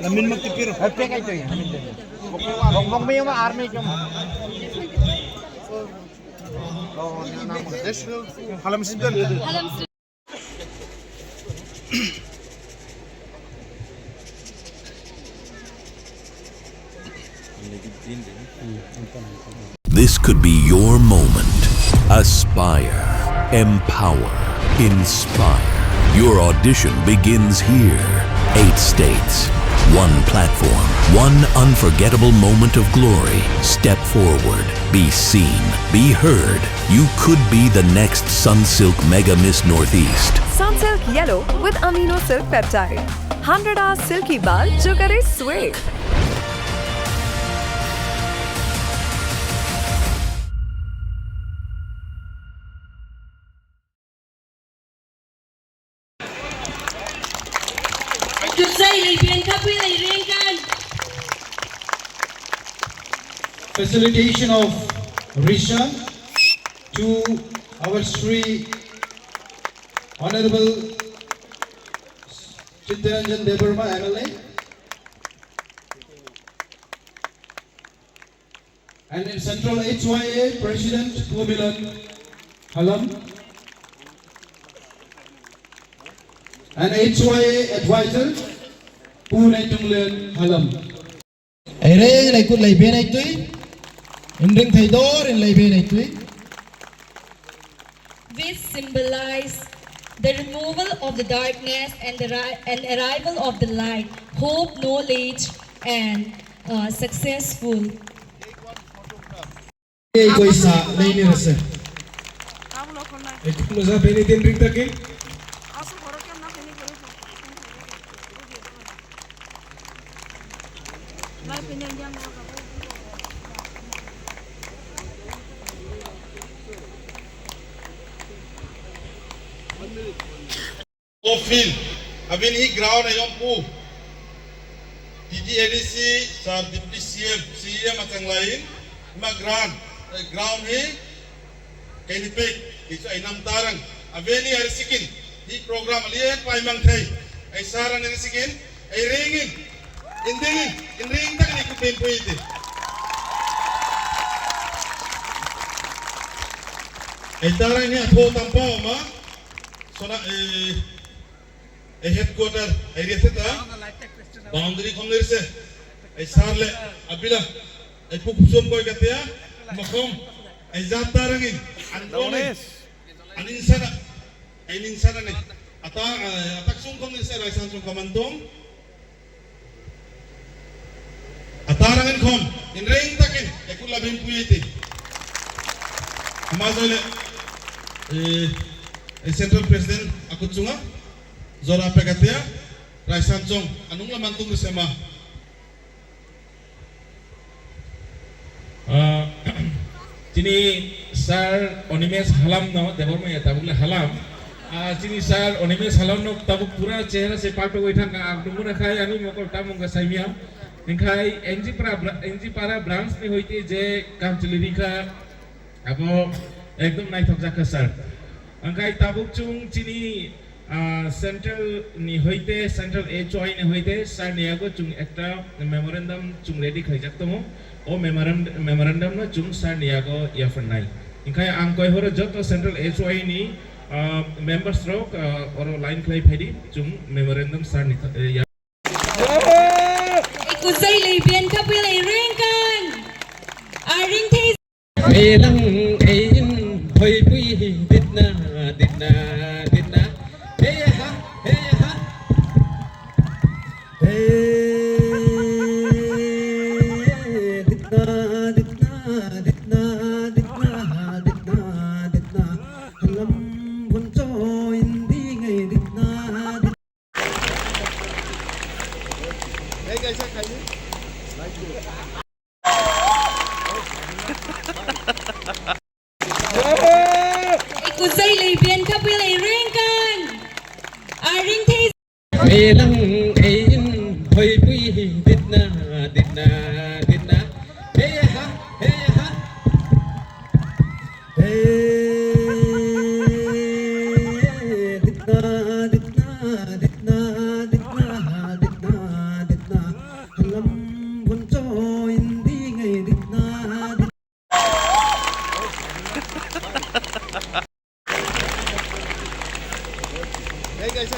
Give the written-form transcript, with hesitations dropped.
Lamin magtipiro. Pek ito eh. Bongbong mo yung army yung. Halam sidan. This could be your moment. Aspire, empower, inspire. Your audition begins here. 8 states, 1 platform, 1 unforgettable moment of glory. Step forward, be seen, be heard. You could be the next Sunsilk Mega Miss Northeast. Sunsilk Yellow with Amino Silk Peptide. 100 hours silky bal jo kare sway. Facilitation of Risha to our Sri Honorable Chittaranjan Devarma MLA and in Central HYA President Pumilan Halam and HYA Advisor Punaitumlan Halam. Aire like good like ben aitui indring thaidor in like ben aitui. Which symbolize the removal of the darkness and the arrival of the light, hope, knowledge, and successful. Koi sa nahi ni rasa. Ek muza beni din ring take. Ofil, abin hi ground ayong pu. DGADC sa Deputy CM at ang lain, ground hi kay nipik iso ay namtarang abeni arisikin di program aliyan pa imang thay ay saran ni risikin ay ringin indingin inring tak ni kutempo ite ay tarang ni atho tampaw ma sona headquarter area theta boundary khomler se ay sarle abila ay pupsum koy katia makom ay zatarangin andones aninsana ay ninsana ni ataksung kom ni se raisan sung kamantong atarangin kom inring takin ekula bin puyiti amazole Central President Akutsunga Zora Pegatia Raisan Song anong lamantung resema Sini Sir Onimes Halam no Deborma ya tabuk halam sini Sir Onimes Halam no tabuk pura chehra se pato goithang ka agdumuna khai ani mokol tamung ka saimia ningkai NG para branch ni hoite je kamchili ka abo ekdom naithok jaka sir angkai tabuk chung chini Central ni hoite Central HOI ni hoite sir niago chung ekta memorandum chung ready khaijak tomo o memorandum no chung sir niago yafernai ingkai angkoi horo joto Central HOI ni members rok oro line klai phedi chung memorandum sir ni Ikusay leibian kapilay ringkan aring thay Elang ein phoi pui ditna hey ha ditna halam phun cho indi ngai ditna hey guys khai ni Ikusay leibian kapilay ringkan aring thay Elang ein phoi pui ditna hey ha ditna guys,